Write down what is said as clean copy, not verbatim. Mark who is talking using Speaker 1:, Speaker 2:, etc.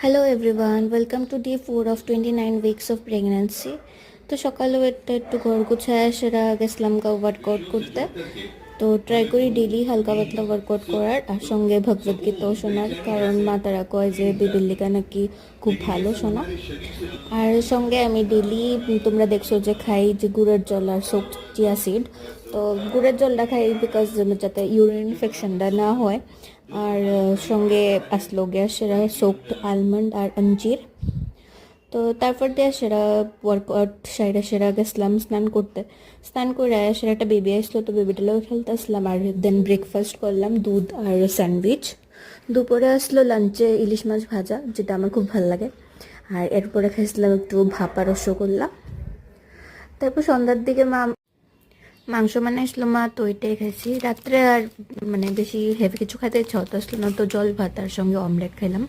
Speaker 1: Hello everyone, welcome to day 4 of 29 weeks of pregnancy. তো সকালে একটু ঘর গুছায় সেরা গেছিলাম ওয়ার্কআউট করতে। তো ট্রাই করি ডেইলি হালকা পাতলা ওয়ার্কআউট করার, আর সঙ্গে ভগবত গীতাও শোনার, কারণ মা তারা কয় যে বিবিলিকা নাকি খুব ভালো শোনা। আর সঙ্গে আমি ডেইলি, তোমরা দেখছো যে খাই যে গুড়ের জল আর সোকড চিয়া সিড। তো গুড়ের জলটা খাই বিকজ যাতে ইউরিন ইনফেকশনটা না হয়। আর সঙ্গে আসলো গ্যাস সেরা সোকড আলমন্ড আর অঞ্জির। তো তারপর দিয়ে সেরা ওয়ার্কআউট সাইডে সেরা গেছিলাম স্নান করতে। স্নান করে সেরা একটা বেবি আসলো, তো বেবিটালেও খেলতে আসলাম। আর দেন ব্রেকফাস্ট করলাম দুধ আর স্যান্ডউইচ। দুপুরে আসলো লাঞ্চে ইলিশ মাছ ভাজা, যেটা আমার খুব ভালো লাগে। আর এরপরে খাইছিলাম একটু ভাপা রসগোল্লা। তারপর সন্ধ্যার দিকে মাংস বানাইছিল মা, তো ওইটাই খাইছি রাত্রে। আর বেশি হেভি কিছু খাইতে ইচ্ছা হতো আসলো না, তো জল ভাত আর সঙ্গে অমলেট খাইলাম।